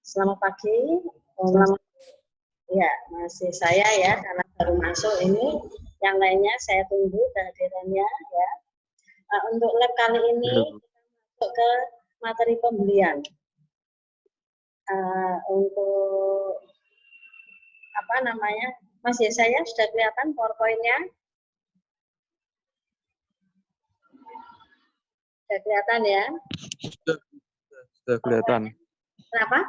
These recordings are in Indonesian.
Selamat pagi. Selamat. Ya, masih saya ya, karena baru masuk ini. Yang lainnya saya tunggu kehadirannya ya. Untuk lab kali ini kita masuk ke materi pembelian. Untuk apa namanya? Mas Yesaya sudah kelihatan PowerPoint-nya? Sudah kelihatan ya? Sudah kelihatan. Kenapa?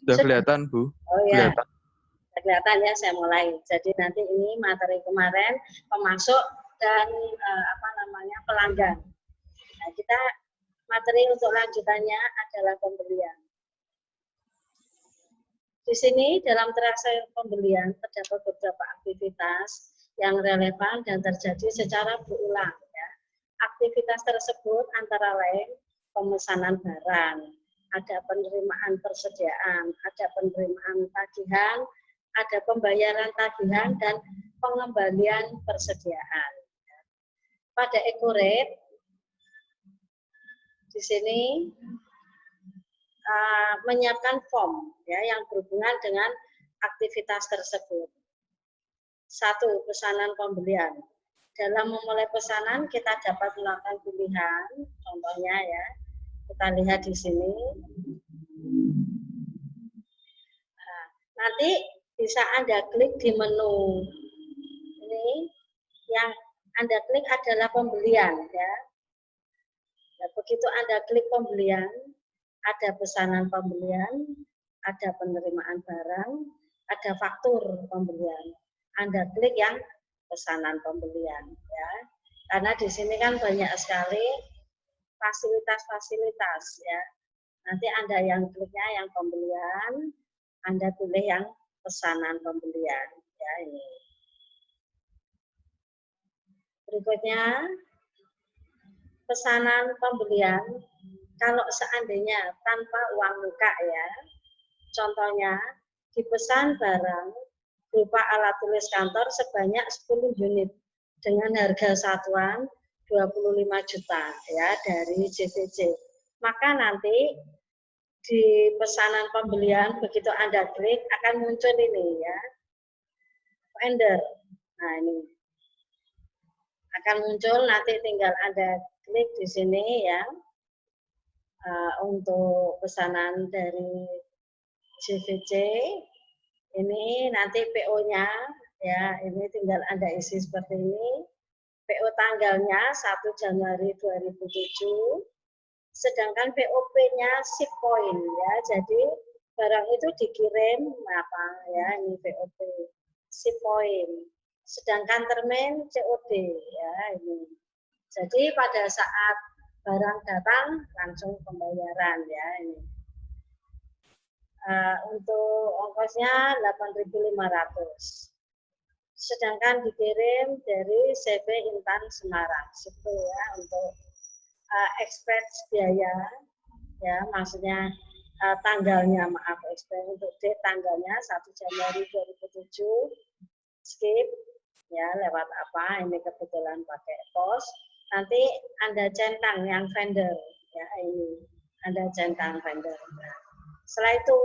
Sudah kelihatan, Bu. Oh ya. Kelihatan. Sudah kelihatan ya, saya mulai. Jadi nanti ini materi kemarin pemasok dan pelanggan. Nah, kita materi untuk lanjutannya adalah pembelian. Di sini dalam terakhir pembelian terdapat beberapa aktivitas yang relevan dan terjadi secara berulang. Ya. Aktivitas tersebut antara lain pemesanan barang, ada penerimaan persediaan, ada penerimaan tagihan, ada pembayaran tagihan dan pengembalian persediaan. Pada ekorate di sini menyiapkan form ya yang berhubungan dengan aktivitas tersebut. 1. Pesanan pembelian. Dalam memulai pesanan kita dapat melakukan pilihan, contohnya ya, kita lihat di sini. Nah, nanti bisa Anda klik di menu. Ini yang Anda klik adalah pembelian ya. Nah, begitu Anda klik pembelian, ada pesanan pembelian, ada penerimaan barang, ada faktur pembelian. Anda klik yang pesanan pembelian ya. Karena di sini kan banyak sekali fasilitas-fasilitas ya. Nanti Anda yang kliknya yang pembelian, Anda pilih yang pesanan pembelian ya ini. Berikutnya pesanan pembelian. Kalau seandainya tanpa uang muka ya, contohnya dipesan barang berupa alat tulis kantor sebanyak 10 unit dengan harga satuan 25 juta ya dari JVJ. Maka nanti di pesanan pembelian begitu Anda klik akan muncul ini ya, vendor. Nah ini akan muncul, nanti tinggal Anda klik di sini ya. Untuk pesanan dari JVC ini nanti PO-nya ya, ini tinggal Anda isi seperti ini. PO tanggalnya 1 Januari 2007, sedangkan POP-nya ship point ya, jadi barang itu dikirim apa ya, ini POP ship point, sedangkan termin COD ya ini. Jadi pada saat barang datang langsung pembayaran ya ini. Untuk ongkosnya 8.500. Sedangkan dikirim dari CV Intan Semarang. Itu ya untuk expense biaya ya, maksudnya tanggalnya maaf expense untuk date tanggalnya 1 Januari 2007 skip ya, lewat apa ini kebetulan pakai pos. Nanti Anda centang yang vendor ya, ini Anda centang vendor. Setelah itu,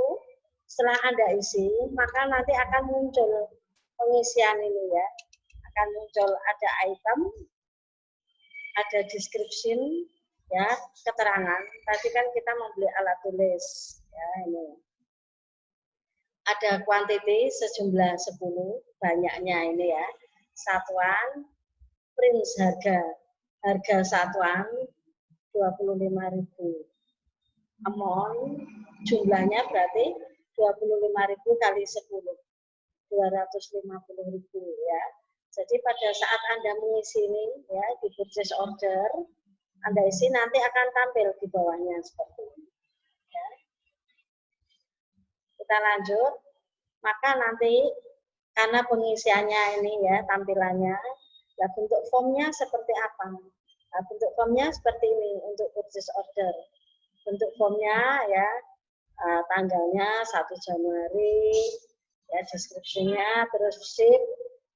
setelah Anda isi, maka nanti akan muncul pengisian ini ya, akan muncul ada item, ada description ya, keterangan. Tadi kan kita membeli alat tulis ya ini. Ada quantity sejumlah 10, banyaknya ini ya. Satuan, print harga satuan 25.000. Amount jumlahnya berarti 25.000 kali 10, 250.000 ya. Jadi pada saat Anda mengisi ini ya di purchase order, Anda isi nanti akan tampil di bawahnya seperti ini. Ya. Kita lanjut, maka nanti karena pengisiannya ini ya tampilannya, nah bentuk formnya seperti apa? Nah, bentuk formnya seperti ini untuk purchase order. Bentuk formnya ya tanggalnya 1 Januari ya, deskripsinya, terus ship,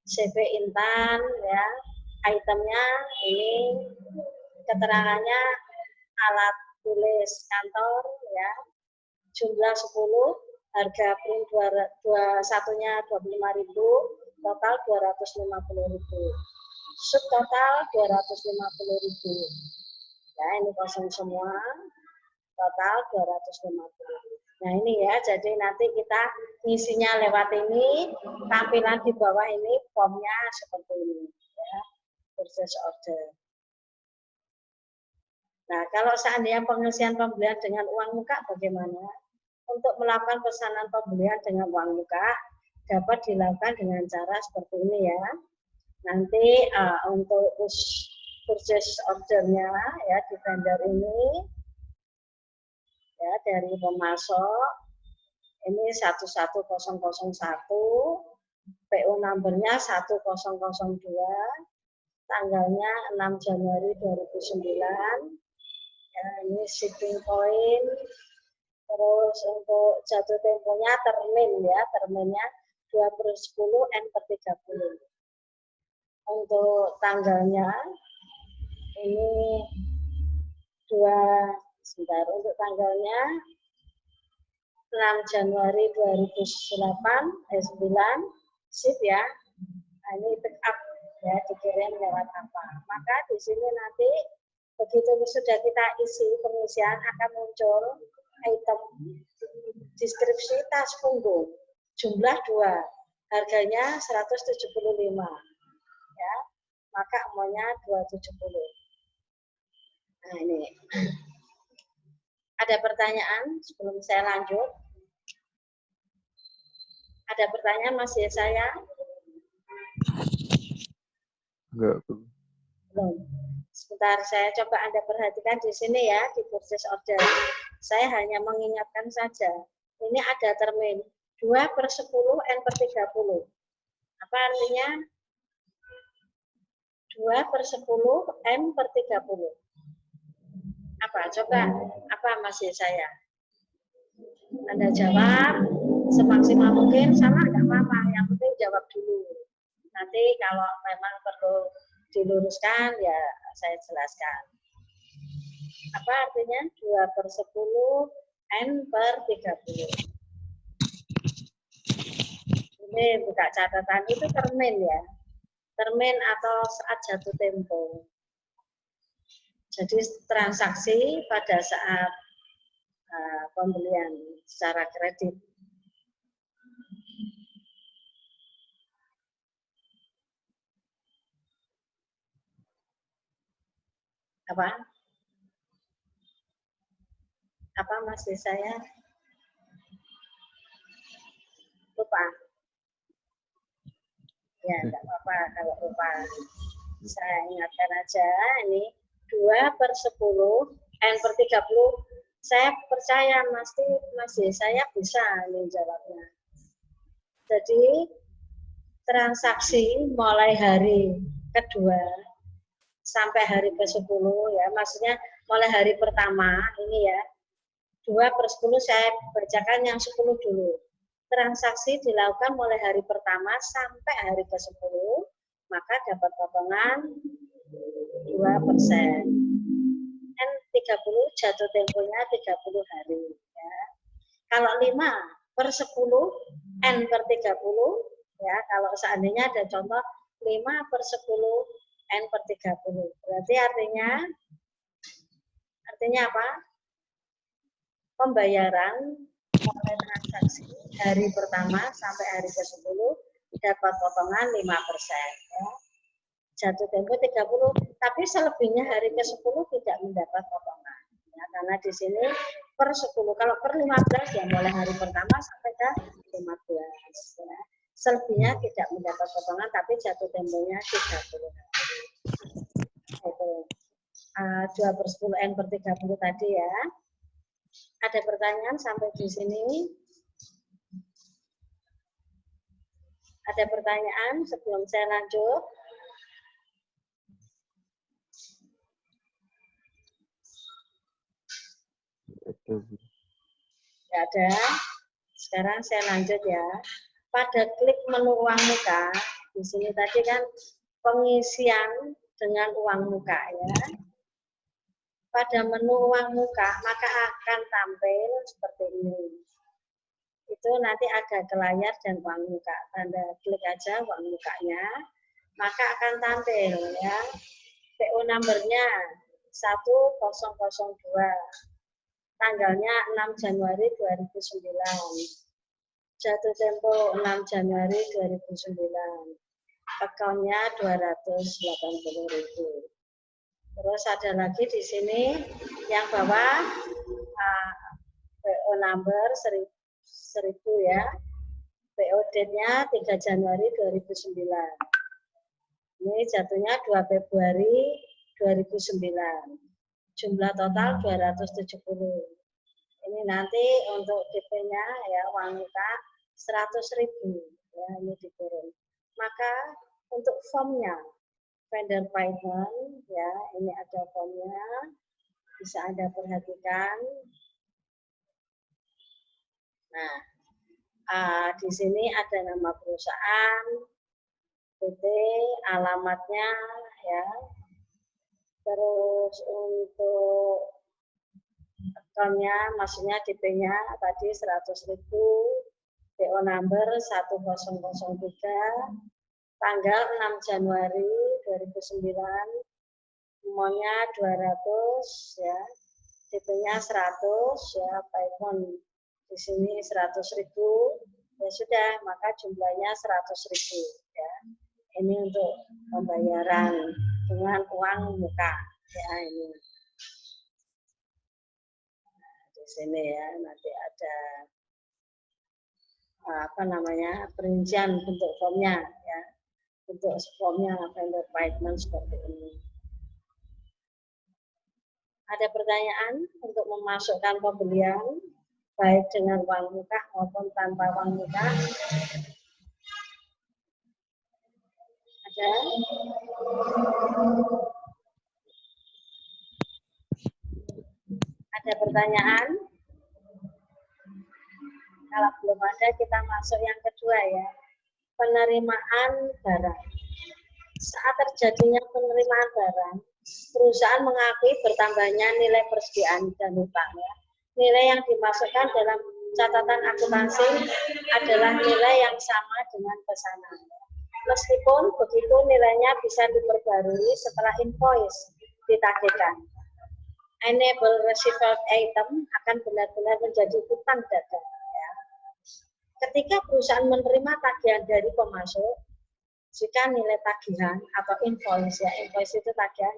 CV Intan ya, itemnya ini, keterangannya alat tulis kantor ya, jumlah 10, harga print 21-nya 25.000, total 250.000. Subtotal 250.000. Ya, ini kosong semua. Total 250. Nah, ini ya, jadi nanti kita isinya lewat ini, tampilan di bawah ini formnya seperti ini ya. Purchase order. Nah, kalau seandainya pengisian pembelian dengan uang muka bagaimana? Untuk melakukan pesanan pembelian dengan uang muka dapat dilakukan dengan cara seperti ini ya. Nanti untuk purchase ordernya ya di vendor ini ya dari pemasok ini 11001, PO numbernya 1002, tanggalnya 6 Januari 2009. Ya, ini shipping point. Terus untuk jatuh temponya termin ya, terminnya 2/10 N/30. Untuk tanggalnya ini untuk tanggalnya 6 Januari 2009 sip ya. Nah, ini pick up ya, dikirim lewat apa. Maka di sini nanti begitu sudah kita isi pengisian akan muncul item deskripsi tas punggung jumlah 2, harganya 175 ya, maka maunya 270. Nah, ini ada pertanyaan sebelum saya lanjut? Ada pertanyaan Mas Yesaya? Enggak, Bu. Belum. Sebentar, saya coba Anda perhatikan di sini ya, di purchase order. Saya hanya mengingatkan saja. Ini ada termin 2/10 N/30. Apa artinya? 2/10 N/30. Apa? Coba, apa Mas Yesaya? Anda jawab semaksimal mungkin, sama nggak apa-apa. Yang penting jawab dulu. Nanti kalau memang perlu diluruskan, ya saya jelaskan. Apa artinya 2/10 N/30? Ini buka catatan, itu termin ya. Termin atau saat jatuh tempo. Jadi transaksi pada saat pembelian secara kredit. Apa? Apa Mas Yesaya? Lupa? Ya, enggak apa-apa kalau lupa. Saya ingatkan aja, ini 2/10 N/30. Saya percaya Mas Yesaya bisa ini jawabnya. Jadi transaksi mulai hari kedua sampai hari ke-10 ya, maksudnya mulai hari pertama ini ya, 2/10 saya bacakan yang 10 dulu. Transaksi dilakukan mulai hari pertama sampai hari ke-10, maka dapat potongan 2%. N/30 jatuh temponya 30 hari. Ya. Kalau 5/10 N/30, ya kalau seandainya ada contoh 5/10 N/30, berarti artinya apa? Pembayaran mulai transaksi hari pertama sampai hari ke-10 dapat potongan 5%. Ya. Jatuh tempo 30, tapi selebihnya hari ke-10 tidak mendapat potongan. Ya, karena di sini per-10, kalau per-15 ya mulai hari pertama sampai ke 15. Ya. Selebihnya tidak mendapat potongan, tapi jatuh temponya 30. Itu 2/10 N/30 tadi ya. Ada pertanyaan sampai di sini? Ada pertanyaan sebelum saya lanjut? Tidak ada. Sekarang saya lanjut ya. Pada klik menu uang muka, di sini tadi kan pengisian dengan uang muka ya. pada menu uang muka, maka akan tampil seperti ini. Itu nanti ada ke layar dan uang muka. Tanda klik aja uang mukanya, maka akan tampil ya. PO numbernya 1002. Tanggalnya 6 Januari 2009. Jatuh tempo 6 Januari 2009. Akunnya 280.000. Terus ada lagi di sini yang bawah PO number 1000 ya. PO date-nya 3 Januari 2009. Ini jatuhnya 2 Februari 2009. Jumlah total 270. Ini nanti untuk DP-nya ya uang muka 100.000 ya, ini diturun. Maka untuk formnya vendor payment ya, ini ada formnya, bisa Anda perhatikan. Nah, di sini ada nama perusahaan, PT, alamatnya ya. Terus untuk akunnya, maksudnya DP-nya tadi 100.000, PO number 1003, tanggal 6 Januari 2009, semuanya 200 ya, DP-nya 100 ya, payment di sini 100.000 ya sudah, maka jumlahnya 100.000 ya. Ini untuk pembayaran dengan uang muka ya, ini. Di sini ya nanti ada perincian bentuk formnya ya, bentuk formnya vendor payment seperti ini. Ada pertanyaan untuk memasukkan pembelian baik dengan uang muka maupun tanpa uang muka? Ada? Ada pertanyaan? Kalau belum ada, kita masuk yang kedua ya. Penerimaan barang. Saat terjadinya penerimaan barang, perusahaan mengakui bertambahnya nilai persediaan dan hutang ya. Nilai yang dimasukkan dalam catatan akuntansi adalah nilai yang sama dengan pesanan. Meskipun begitu, nilainya bisa diperbarui setelah invoice ditagihkan. Enable receivable item akan benar-benar menjadi hutang dagang. Ya. Ketika perusahaan menerima tagihan dari pemasok, jika nilai tagihan atau invoice ya, invoice itu tagihan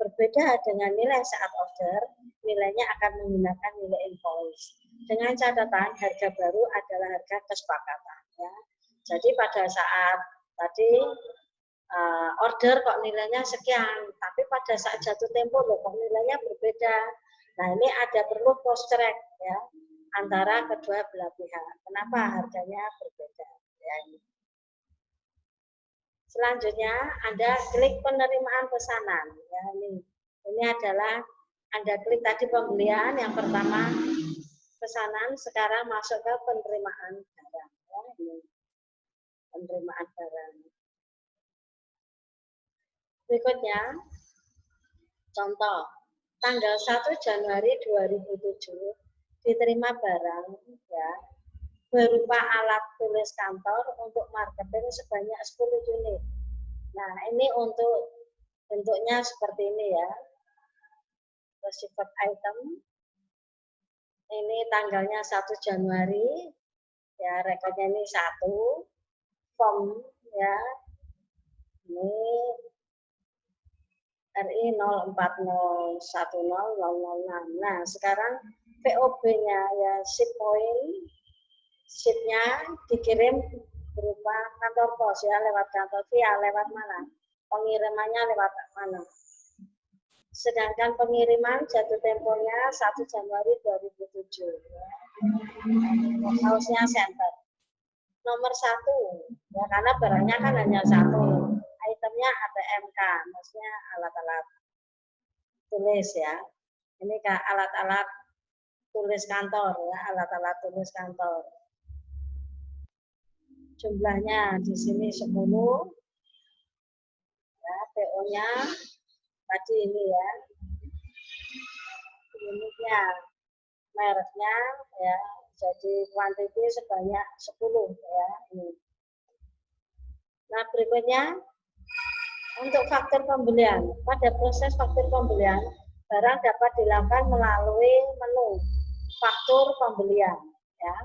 berbeda dengan nilai saat order, nilainya akan menggunakan nilai invoice. Dengan catatan harga baru adalah harga kesepakatan. Ya. Jadi pada saat tadi order kok nilainya sekian, tapi pada saat jatuh tempo loh kok nilainya berbeda. Nah ini ada perlu cross check ya antara kedua belah pihak. Kenapa harganya berbeda? Ya, ini. Selanjutnya Anda klik penerimaan pesanan. Ya, ini adalah Anda klik tadi pembelian yang pertama pesanan, sekarang masuk ke penerimaan barang. Ya, ini penerimaan barang. Berikutnya, contoh, tanggal 1 Januari 2007 diterima barang ya, berupa alat tulis kantor untuk marketing sebanyak 10 unit. Nah, ini untuk bentuknya seperti ini ya. Received item. Ini tanggalnya 1 Januari. Ya, rekodnya ini 1. Form ya. Ini RI 04010006. Nah, sekarang POB-nya ya ship point. Ship-nya dikirim berupa kantor pos ya, lewat kantor via lewat mana? Pengirimannya lewat mana? Sedangkan pengiriman jatuh temponya 1 Januari 2007 ya. House-nya center. Nomor 1 ya, karena barangnya kan hanya 1. Itemnya ATMK, maksudnya alat-alat tulis ya. Ini alat-alat tulis kantor ya, alat-alat tulis kantor. Jumlahnya di sini 10. Ya, PO-nya tadi ini ya. unitnya, mereknya ya. Jadi kuantiti sebanyak 10 ya. Ini. Nah, berikutnya untuk faktor pembelian. Pada proses faktor pembelian, barang dapat dilakukan melalui menu faktor pembelian ya.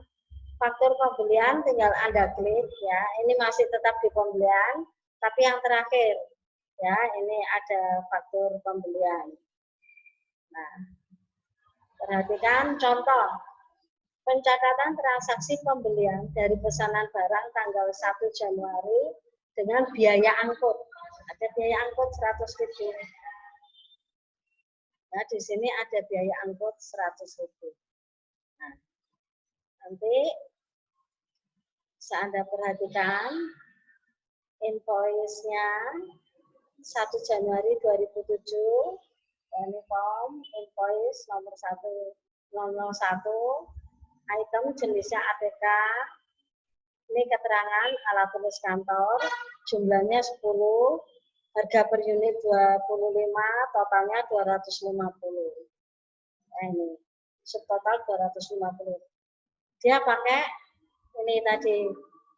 Faktor pembelian tinggal Anda klik ya. Ini masih tetap di pembelian, tapi yang terakhir ya, ini ada faktor pembelian. Nah, perhatikan contoh pencatatan transaksi pembelian dari pesanan barang tanggal 1 Januari dengan biaya angkut. Ada biaya angkut 100.000. Nah, di sini ada biaya angkut 100.000. Nah, nanti bisa Anda perhatikan invoice-nya 1 Januari 2007. Ini form invoice nomor 1001. Item jenisnya ATK, ini keterangan alat tulis kantor, jumlahnya 10, harga per unit 25, totalnya 250. Nah, ini subtotal 250. Dia pakai ini tadi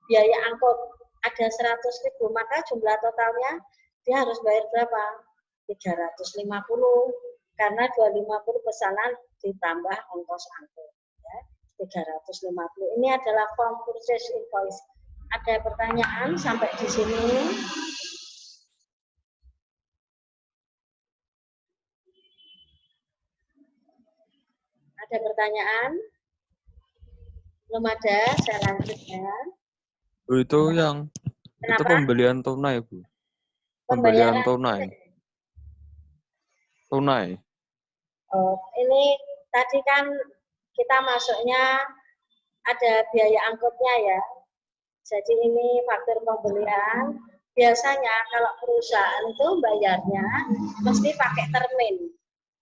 biaya angkut ada 100.000, maka jumlah totalnya dia harus bayar berapa? 350 karena 250 pesanan ditambah ongkos angkut. 350. Ini adalah form purchase invoice. Ada pertanyaan sampai di sini? Ada pertanyaan? Belum ada, saya lanjut ya. Bu, itu yang Kenapa? itu pembelian tunai, Bu. Pembelian tunai. Tunai. Oh, ini tadi kan kita masuknya ada biaya angkutnya ya. Jadi ini faktur pembelian. Biasanya kalau perusahaan itu bayarnya mesti pakai termin.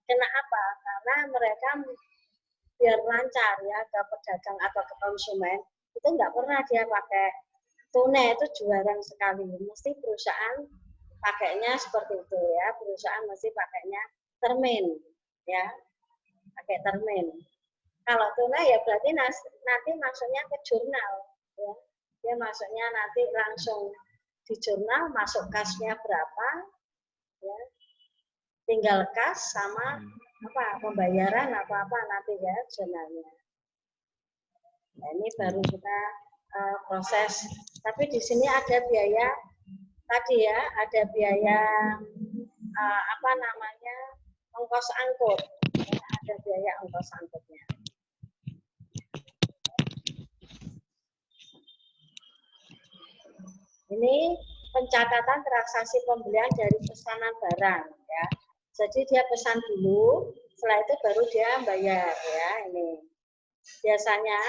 Kenapa? Karena mereka biar lancar ya ke pedagang atau ke konsumen, itu nggak pernah dia pakai tunai, itu jarang sekali. Mesti perusahaan pakainya seperti itu ya, perusahaan mesti pakainya termin ya, pakai termin. Kalau tunai ya berarti nanti masuknya ke jurnal ya. Dia masuknya nanti langsung di jurnal, masuk kasnya berapa ya. Tinggal kas sama apa pembayaran apa nanti ya jurnalnya. Nah, ini baru kita proses. Tapi di sini ada biaya tadi ya, ada biaya apa namanya ongkos angkut. Ya, ada biaya ongkos angkutnya. Ini pencatatan transaksi pembelian dari pesanan barang ya. Jadi dia pesan dulu, setelah itu baru dia bayar ya ini. Biasanya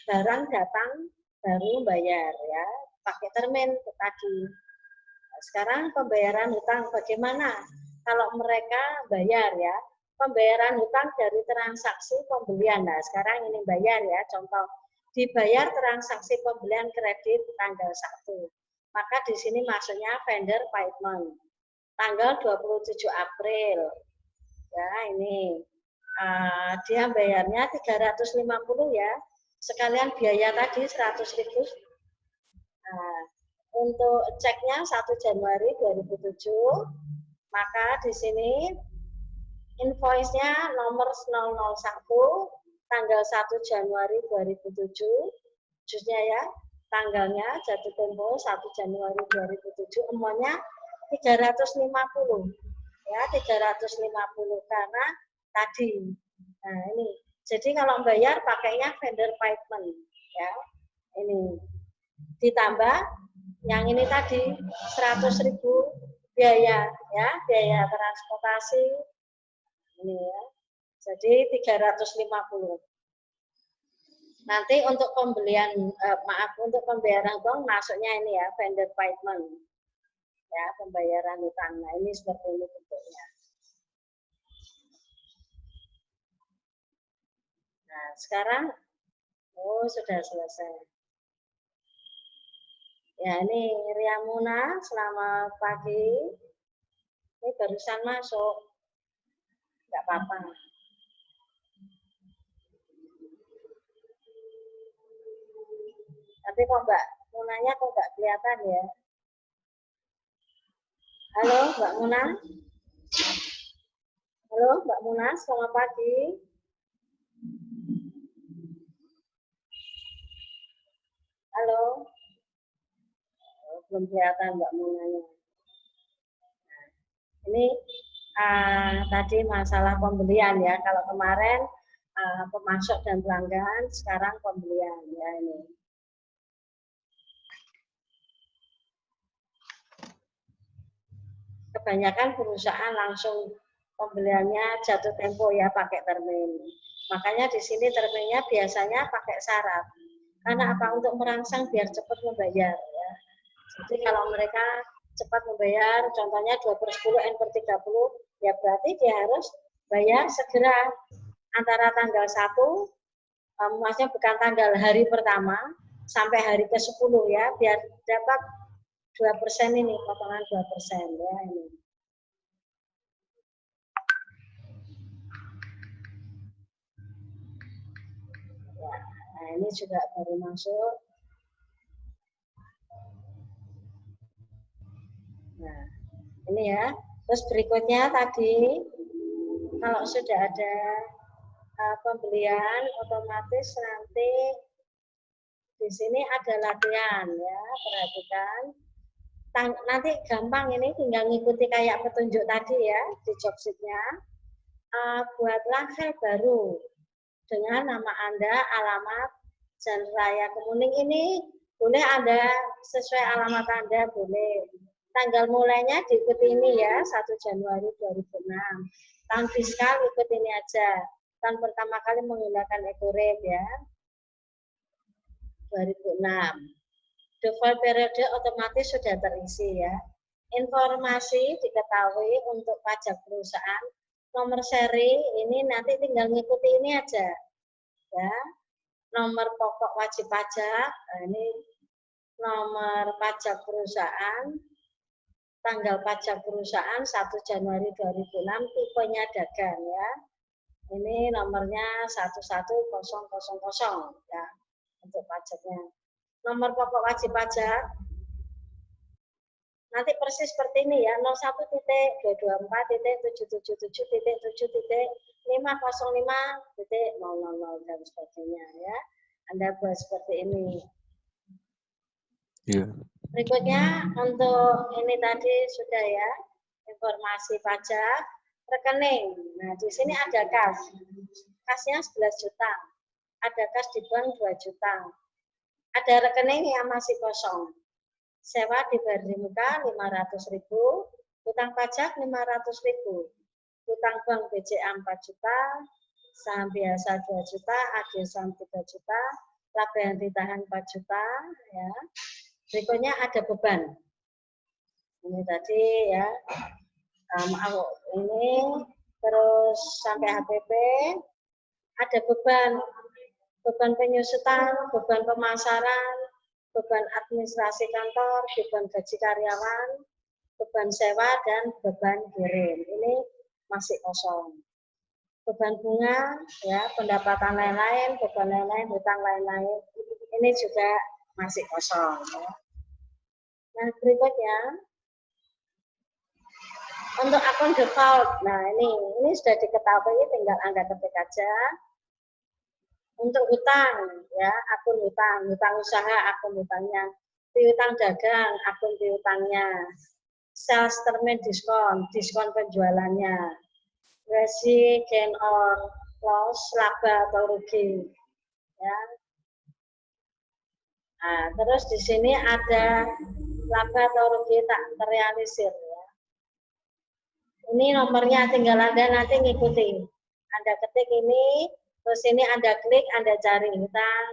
barang datang baru bayar ya, pakai termin tadi. Nah, sekarang pembayaran hutang bagaimana? Kalau mereka bayar ya, pembayaran hutang dari transaksi pembelian. Nah, sekarang ini bayar ya, contoh dibayar transaksi pembelian kredit tanggal 1. Maka di sini maksudnya vendor payment. Tanggal 27 April. Ya, ini dia bayarnya 350 ya. Sekalian biaya tadi 100.000. Nah, untuk ceknya 1 Januari 2007, maka di sini invoice-nya nomor 001 tanggal 1 Januari 2007, jusnya ya, tanggalnya jatuh tempo 1 Januari 2007, amount-nya 350 ya, 350 karena tadi. Nah, ini. Jadi kalau bayar pakainya vendor payment ya. Ini ditambah yang ini tadi 100.000 biaya ya, biaya transportasi ini ya. Jadi 350. Nanti untuk pembelian untuk pembayaran uang masuknya ini ya, vendor payment. Ya, pembayaran utang. Nah, ini seperti ini bentuknya. Nah, sekarang sudah selesai. Ya, ini Riamuna, selamat pagi. Ini barusan masuk. Enggak apa-apa. Tapi kok Mbak Munanya kok nggak kelihatan ya? Halo Mbak Muna? Halo Mbak Muna, selamat pagi. Halo? Oh, belum kelihatan Mbak Munanya. Nah, ini tadi masalah pembelian ya. Kalau kemarin pemasok dan pelanggan, sekarang pembelian ya ini. Kebanyakan perusahaan langsung pembeliannya jatuh tempo ya pakai termin. Makanya di sini terminnya biasanya pakai syarat. Karena apa? Untuk merangsang biar cepat membayar ya. Jadi kalau mereka cepat membayar, contohnya 2/10 N/30, ya berarti dia harus bayar segera antara tanggal 1, maksudnya bukan tanggal hari pertama sampai hari ke-10 ya, biar dapat 2% ini, potongan 2% ya ini. Ya, nah ini juga baru masuk. Nah, ini ya. Terus berikutnya tadi, kalau sudah ada pembelian, otomatis nanti di sini ada latihan ya, perhatikan. Nanti gampang ini, tinggal ngikuti kayak petunjuk tadi ya di job sheet-nya. Buatlah file baru dengan nama Anda, alamat, Jalan Raya Kemuning. Ini boleh Anda sesuai alamat Anda, boleh. Tanggal mulainya diikuti ini ya, 1 Januari 2006. Tahun fiskal ikut ini aja. Tahun pertama kali menggunakan Ecorate ya, 2006. Default periode otomatis sudah terisi ya. Informasi diketahui untuk pajak perusahaan, nomor seri ini nanti tinggal ngikuti ini aja ya. Nomor pokok wajib pajak, nah ini nomor pajak perusahaan, tanggal pajak perusahaan 1 Januari 2006, tipenya dagang ya. Ini nomornya 11000 ya untuk pajaknya. Nomor pokok wajib pajak nanti persis seperti ini ya, 01.224.7.7.505.000 dan sebagainya ya. Anda buat seperti ini. Iya. Berikutnya untuk ini tadi sudah ya, informasi pajak, rekening. Nah, di sini ada kas. Kasnya 11 juta. Ada kas di bank 2 juta. Ada rekening yang masih kosong. Sewa dibayar di muka 500.000, utang pajak 500.000, utang bank BCA 4 juta, saham biasa 2 juta, AG saham 3 juta, laba yang ditahan 4 juta ya. Berikutnya ada beban. Ini tadi ya. Ini terus sampai HPP ada beban penyusutan, beban pemasaran, beban administrasi kantor, beban gaji karyawan, beban sewa, dan beban kirim. Ini masih kosong. Beban bunga, ya, pendapatan lain-lain, beban lain-lain, hutang lain-lain, ini juga masih kosong. Ya. Nah, berikutnya, untuk akun default, nah ini sudah diketahui, tinggal Anda ketik aja. Untuk hutang, ya, akun hutang usaha, akun hutangnya, piutang dagang, akun piutangnya, sales termin diskon penjualannya, resi gain or loss, laba atau rugi, ya. Nah, terus di sini ada laba atau rugi tak terrealisir, ya. Ini nomornya, tinggal Anda nanti ngikuti. Anda ketik ini. Terus ini Anda klik, Anda cari hutang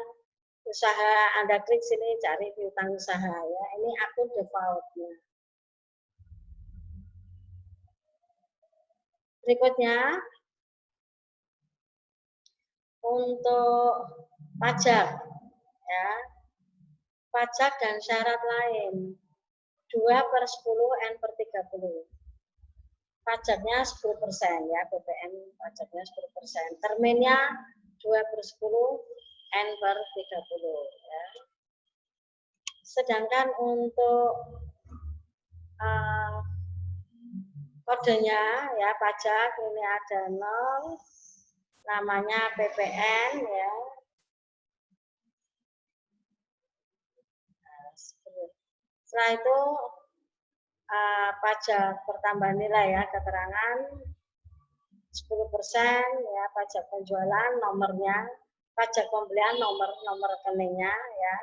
usaha, Anda klik sini cari hutang usaha ya. Ini akun defaultnya. Berikutnya untuk pajak ya. Pajak dan syarat lain 2/10 N/30. Pajaknya 10% ya, BPN pajaknya 10%. Terminnya 2/10 N/30 ya. Sedangkan untuk kodenya ya pajak ini ada 0, namanya PPN ya. Setelah itu pajak pertambahan nilai ya, keterangan 10% ya, pajak penjualan nomornya, pajak pembelian nomor rekeningnya ya.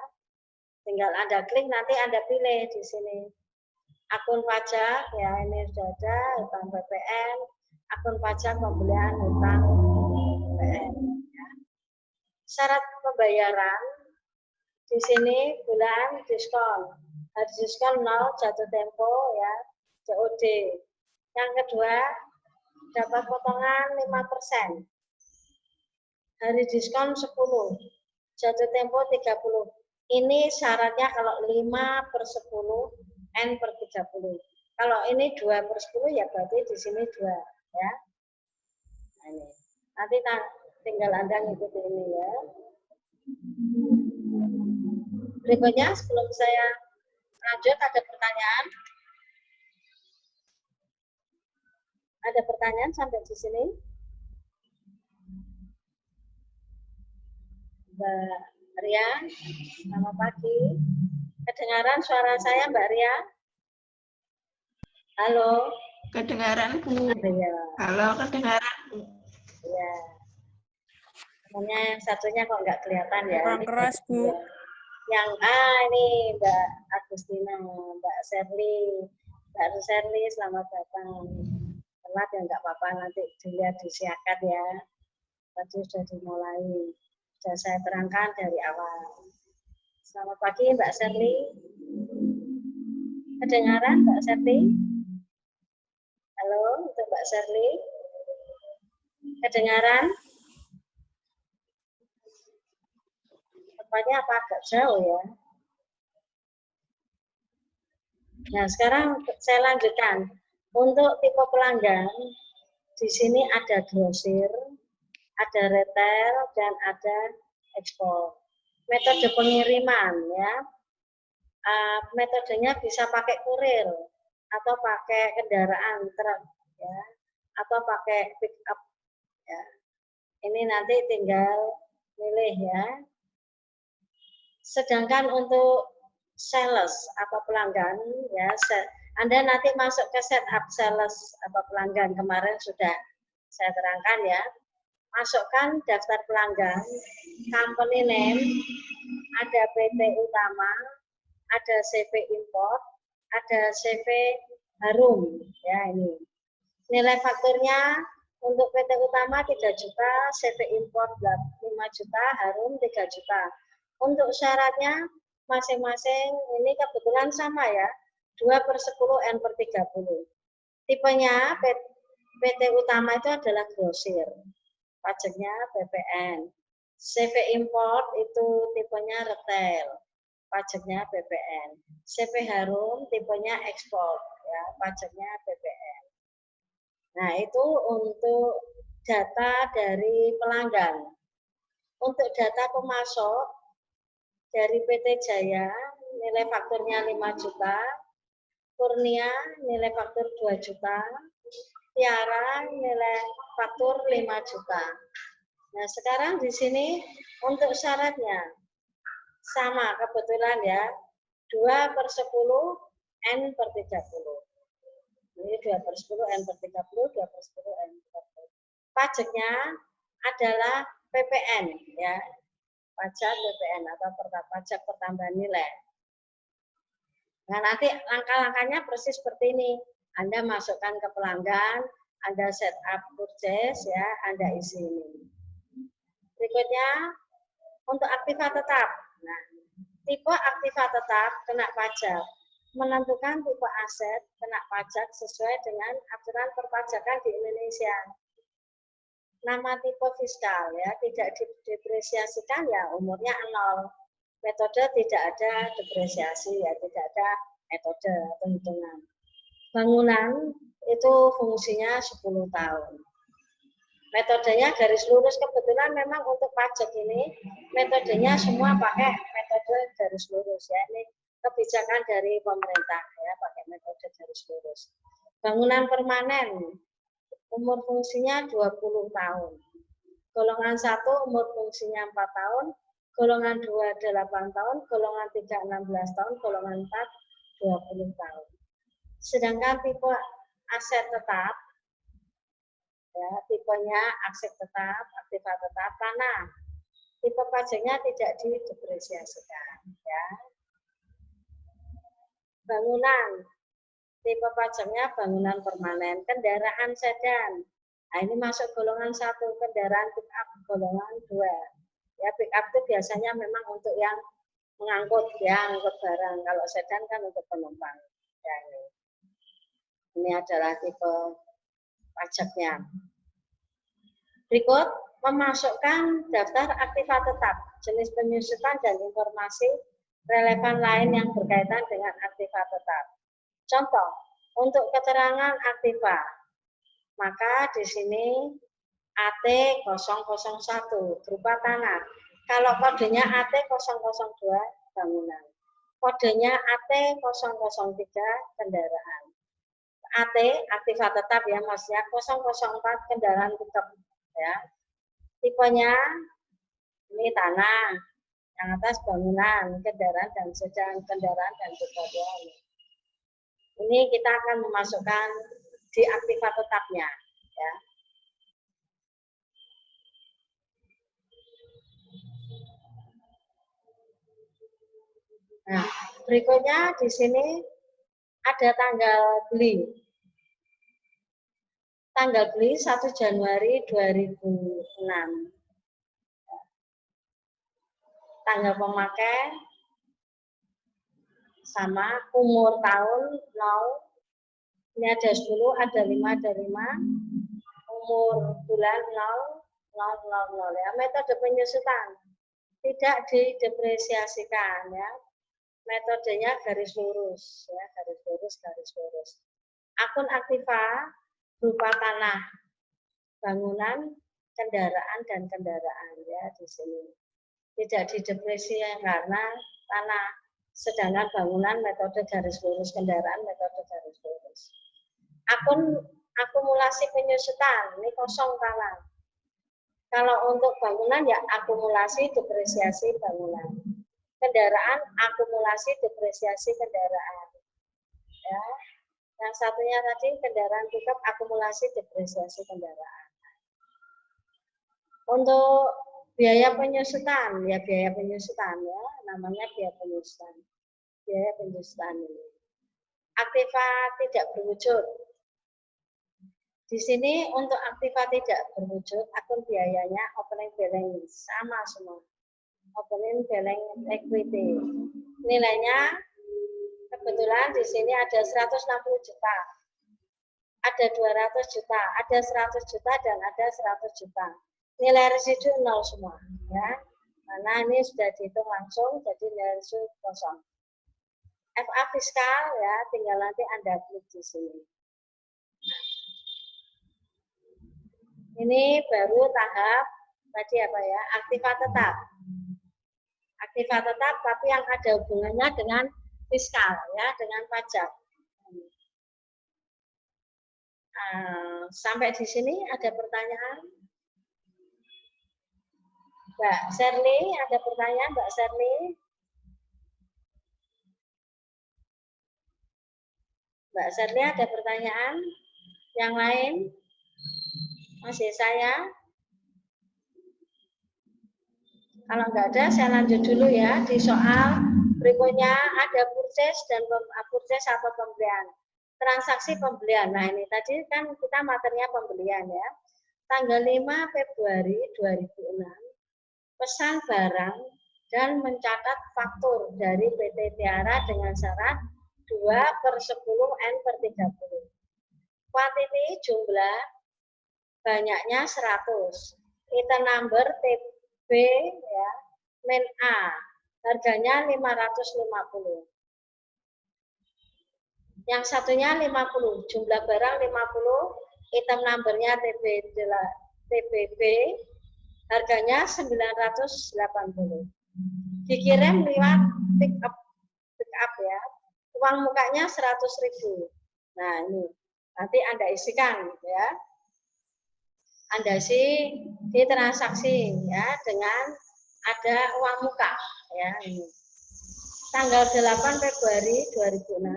Tinggal Anda klik, nanti Anda pilih di sini. Akun pajak ya, ini sudah ada, hutang PPN, akun pajak pembelian hutang PPN ya. Syarat pembayaran di sini bulan diskon. Harus diskon 0, jatuh tempo ya, COD. Yang kedua, dapat potongan 5%. Hari diskon 10, jatuh tempo 30. Ini syaratnya kalau 5/10, N/30. Kalau ini 2/10 ya berarti di sini 2 ya. Nah, ini. Nanti tinggal Anda ngikuti ini ya. Berikutnya sebelum saya lanjut, ada pertanyaan? Ada pertanyaan sampai di sini? Mbak Ria, selamat pagi. Kedengaran suara saya, Mbak Ria? Halo? Kedengaran, Bu. Ya. Halo, kedengaran, Bu. Ya. Namanya yang satunya kok nggak kelihatan ya? Kurang keras, Bu. Yang ini Mbak Agustina, Mbak Sherly. Mbak Sherly, selamat datang. Telat ya nggak apa-apa, nanti dilihat disiakan ya. Tadi sudah dimulai. Sudah saya terangkan dari awal. Selamat pagi Mbak Sherly. Kedengaran Mbak Sherly? Halo, untuk Mbak Sherly. Kedengaran? Tempatnya apa agak jauh ya? Nah, sekarang saya lanjutkan. Untuk tipe pelanggan, di sini ada grosir, ada retail, dan ada ekspor. Metode pengiriman ya, metodenya bisa pakai kurir atau pakai kendaraan truk ya, atau pakai pick up ya. Ini nanti tinggal milih ya. Sedangkan untuk sales atau pelanggan ya, Anda nanti masuk ke setup sales atau pelanggan, kemarin sudah saya terangkan ya. Masukkan daftar pelanggan, company name, ada PT utama, ada CV import, ada CV harum ya ini. Nilai fakturnya untuk PT utama 3 juta, CV import 5 juta, harum 3 juta. Untuk syaratnya masing-masing ini kebetulan sama ya, 2/10 N/30. Tipenya PT utama itu adalah grosir, pajaknya PPN. CV import itu tipenya retail, pajaknya PPN. CV harum tipenya ekspor, ya pajaknya PPN. Nah itu untuk data dari pelanggan. Untuk data pemasok dari PT Jaya nilai fakturnya 5 juta, Kurnia nilai faktur 2 juta, Tiara nilai faktur 5 juta. Nah, sekarang di sini untuk syaratnya sama kebetulan ya, 2/10 N/30. Ini 2/10 N/30, 2/10 N/30. Pajaknya adalah PPN ya. Pajak PPN atau pajak pertambahan nilai. Nah, nanti langkah-langkahnya persis seperti ini. Anda masukkan ke pelanggan, Anda setup purchase ya, Anda isi ini. Berikutnya untuk aktiva tetap. Nah, tipe aktiva tetap kena pajak. Menentukan tipe aset kena pajak sesuai dengan aturan perpajakan di Indonesia. Nama tipe fiskal ya, tidak didepresiasikan ya, umurnya 0. Metode tidak ada depresiasi ya, tidak ada metode atau hitungan. Bangunan itu fungsinya 10 tahun. Metodenya garis lurus, kebetulan memang untuk pajak ini metodenya semua pakai metode garis lurus ya. Ini kebijakan dari pemerintah ya, pakai metode garis lurus. Bangunan permanen umur fungsinya 20 tahun. Golongan 1 umur fungsinya 4 tahun, golongan 2 8 tahun, golongan 3 16 tahun, golongan 4 20 tahun. Sedangkan tipe aset tetap, ya, tipenya aset tetap, aktiva tetap, tanah. Tipe pajaknya tidak didepresiasikan. Ya. Bangunan, tipe pajaknya bangunan permanen. Kendaraan sedan, nah ini masuk golongan 1, kendaraan pick up golongan 2. Ya, pick up itu biasanya memang untuk yang mengangkut, ya, angkut barang. Kalau sedan kan untuk penumpang. Ya, ini adalah tipe pajaknya. Berikut memasukkan daftar aktiva tetap, jenis penyusutan dan informasi relevan lain yang berkaitan dengan aktiva tetap. Contoh, untuk keterangan aktiva, maka di sini AT001 berupa tanah. Kalau kodenya AT002 bangunan. Kodenya AT003 kendaraan. AT aktiva tetap ya maksudnya 004 kendaraan tetap ya. Tipenya ini tanah, yang atas bangunan, kendaraan dan sedan, kendaraan dan sebagainya. Ini kita akan memasukkan di aktiva tetapnya ya. Nah, berikutnya di sini ada tanggal beli. Tanggal beli 1 Januari 2006. Tanggal pemakai sama, umur tahun 0. Ini ada 10, ada 5, ada 5. Umur bulan 0, ya. Metode penyusutan tidak didepresiasikan ya. Metodenya garis lurus ya, garis lurus. Akun aktiva berupa tanah, bangunan, kendaraan dan kendaraan ya di sini. Tidak didepresiasikan karena tanah, sedangkan bangunan metode garis lurus, kendaraan metode garis lurus. Akun akumulasi penyusutan ini kosong tanah. Kalau untuk bangunan ya akumulasi depresiasi bangunan. Kendaraan akumulasi depresiasi kendaraan. Ya. Yang satunya tadi kendaraan pickup akumulasi depresiasi kendaraan. Untuk biaya penyusutan ya namanya biaya penyusutan. Biaya penyusutan ini. Aktiva tidak berwujud. Di sini untuk aktiva tidak berwujud akun biayanya opening balance sama semua. Opening balance equity. Nilainya kebetulan di sini ada 160 juta. Ada 200 juta, ada 100 juta dan ada 100 juta. Nilai residu 0 semua ya. Karena ini sudah dihitung langsung jadi nilai residu kosong. FA fiskal ya tinggal nanti Anda klik di sini. Ini baru tahap tadi apa ya? Aktiva tetap. Aktiva tetap tapi yang ada hubungannya dengan fiskal ya, dengan pajak. Sampai di sini ada pertanyaan? Mbak Serli, ada pertanyaan Mbak Serli? Mbak Serli ada pertanyaan? Yang lain? Masih saya? Kalau nggak ada, saya lanjut dulu ya. Di soal berikutnya ada purchase dan purchase atau pembelian. Transaksi pembelian. Nah ini tadi kan kita materinya pembelian ya. Tanggal 5 Februari 2006, pesan barang dan mencatat faktur dari PT Tiara dengan syarat 2/10 N/30. Quantity jumlah banyaknya 100. Item number TB ya, men A. Harganya 550. Yang satunya 50, jumlah barang 50, item numbernya TBB, harganya 980. Dikirim lewat pick up up ya. Uang mukanya 100.000. Nah, ini nanti Anda isikan ya. Anda isi di transaksi ya dengan ada uang muka ya ini. Tanggal 8 Februari 2006.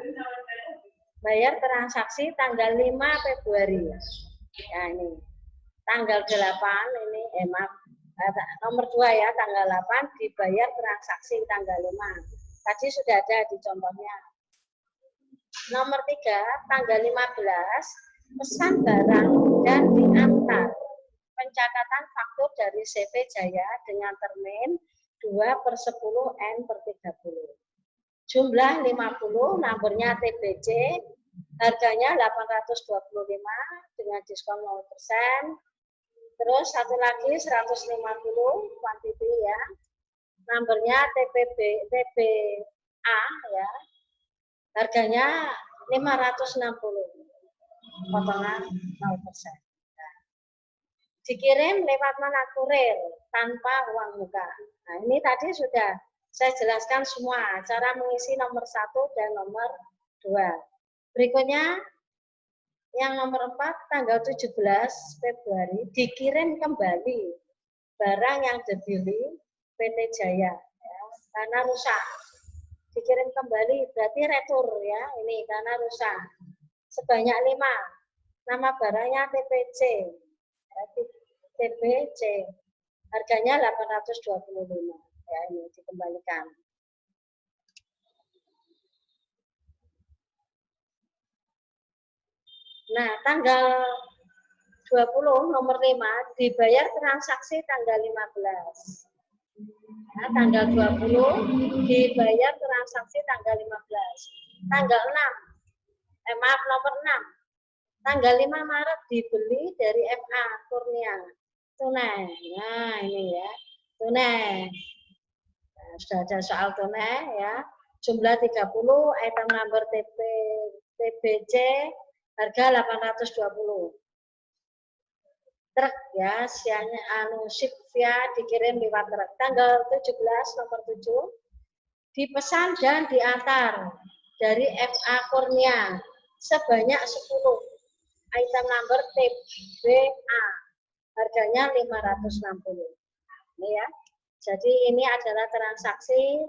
Bayar transaksi tanggal 5 Februari. Ya ini. Tanggal 8 ini maaf, nomor 2 ya, tanggal 8 dibayar transaksi tanggal 5. Tadi sudah ada di contohnya. Nomor 3, tanggal 15, pesan barang dan diantar. Pencatatan faktur dari CV Jaya dengan termin 2/10 N/30. Jumlah 50, nomornya TBC, harganya 825 dengan diskon 0%. Terus satu lagi 150 quantity ya. Nomornya TBA ya. Harganya 560. Potongan 0%. Nah, dikirim lewat mana kurir tanpa uang muka. Nah, ini tadi sudah saya jelaskan semua cara mengisi nomor 1 dan nomor 2. Berikutnya yang nomor 4 tanggal 17 Februari dikirim kembali barang yang dibeli PT Jaya ya, karena rusak. Dikirim kembali berarti retur ya, ini karena rusak. Sebanyak 5. Nama barangnya TPC. TBC. Harganya 825. Ya, ini dikembalikan. Nah, tanggal 20 nomor 5 dibayar transaksi tanggal 15. Nah, tanggal 20 dibayar transaksi tanggal 15. Tanggal 6. Maaf, nomor 6. Tanggal 5 Maret dibeli dari FA Kurnia. Tunai. Nah, ini ya. Tunai. Nah, sudah ada soal tunai ya. Jumlah 30, item number TBC, harga 820. Truk ya, sianya Shipvia dikirim lewat truk. Tanggal 17 nomor 7 dipesan dan diantar dari FA Kurnia sebanyak 10. Item number TBA. Harganya 560. Ini ya. Jadi ini adalah transaksi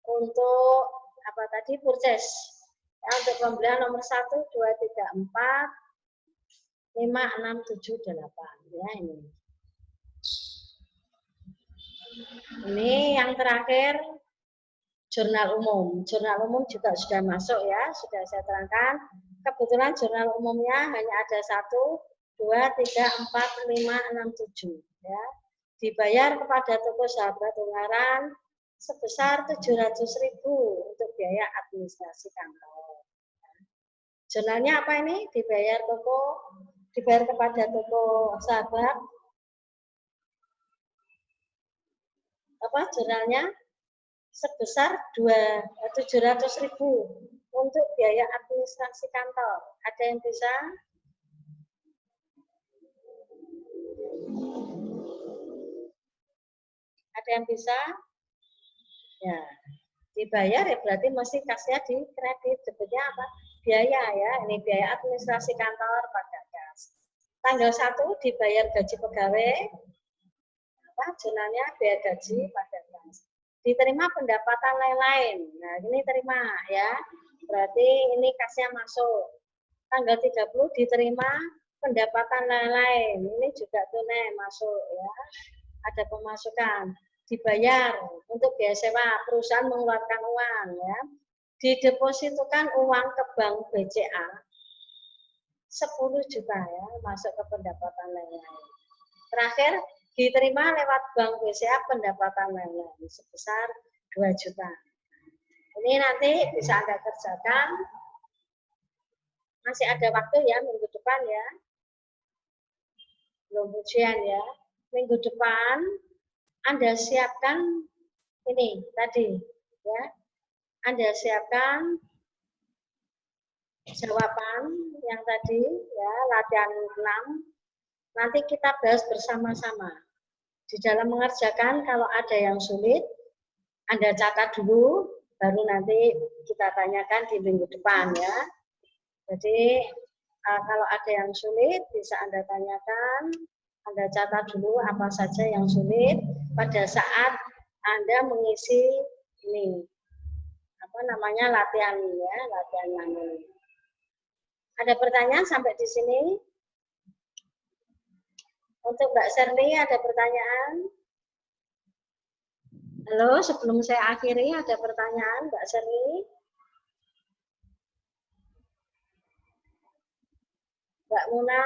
untuk apa tadi purchase. Ya, untuk pembelian nomor 1, 2, 3, 4, 5, 6, 7, 8. Ya, ini. Ini yang terakhir jurnal umum. Jurnal umum juga sudah masuk ya, sudah saya terangkan. Kebetulan jurnal umumnya hanya ada 1, 2, 3, 4, 5, 6, 7. Ya. Dibayar kepada toko Sahabat Ungaran sebesar 700.000 untuk biaya administrasi kantor. Jurnalnya apa ini? Dibayar kepada toko Sahabat. Apa jurnalnya? Sebesar 700.000 untuk biaya administrasi kantor. Ada yang bisa? Ada yang bisa? Ya, dibayar ya berarti mesti kasihnya di kredit. Debitnya apa? Biaya ya. Ini biaya administrasi kantor pada kas. Tanggal 1 dibayar gaji pegawai. Apa? Jurnalnya biaya gaji pada kas. Diterima pendapatan lain-lain. Nah, ini terima ya. Berarti ini kasnya masuk. Tanggal 30 diterima pendapatan lain-lain. Ini juga tunai masuk ya. Ada pemasukan. Dibayar untuk biaya sewa, perusahaan mengeluarkan uang ya. Didepositokan uang ke bank BCA 10 juta ya, masuk ke pendapatan lain-lain. Terakhir diterima lewat bank BCA pendapatan lain-lain sebesar 2 juta. Ini nanti bisa Anda kerjakan. Masih ada waktu ya minggu depan ya. Belum ujian ya. Minggu depan Anda siapkan ini tadi ya. Anda siapkan jawaban yang tadi ya, latihan 6. Nanti kita bahas bersama-sama. Di dalam mengerjakan kalau ada yang sulit, Anda catat dulu baru nanti kita tanyakan di minggu depan ya. Jadi kalau ada yang sulit bisa Anda tanyakan, Anda catat dulu apa saja yang sulit pada saat Anda mengisi ini latihan ya, latihan yang ini. Ada pertanyaan sampai di sini? Untuk Mbak Serni ada pertanyaan? Halo, sebelum saya akhiri ada pertanyaan Mbak Serni? Mbak Muna?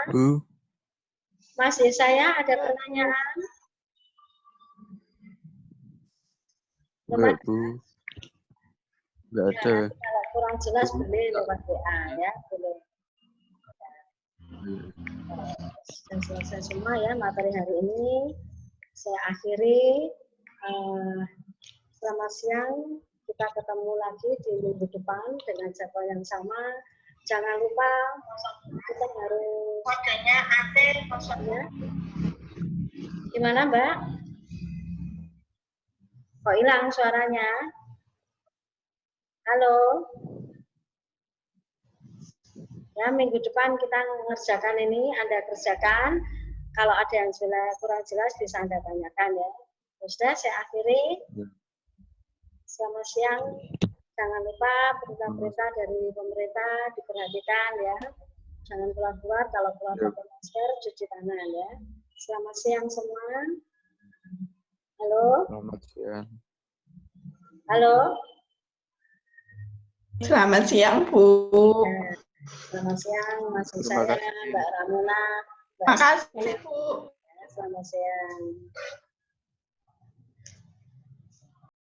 Mas Yesaya ada pertanyaan? Enggak, Bu. Enggak ada. Kalau kurang jelas boleh lewat WA ya, boleh. Sudah selesai semua ya materi hari ini. Saya akhiri. Selamat siang. Kita ketemu lagi di minggu depan dengan jadwal yang sama. Jangan lupa kita harus kodenya akhir maksudnya. Gimana Mbak? Kok hilang suaranya? Halo? Ya, minggu depan kita mengerjakan ini, Anda kerjakan. Kalau ada yang kurang jelas bisa Anda tanyakan ya. Sudah, saya akhiri. Selamat siang. Jangan lupa perintah-perintah dari pemerintah diperhatikan ya. Jangan keluar-keluar, kalau keluar pakai masker, cuci tangan ya. Selamat siang semua. Halo? Selamat siang. Halo? Selamat siang, Bu. Ya, selamat siang, Mas Yesaya, Mbak Ramona. Terima kasih, Bu. Selamat siang.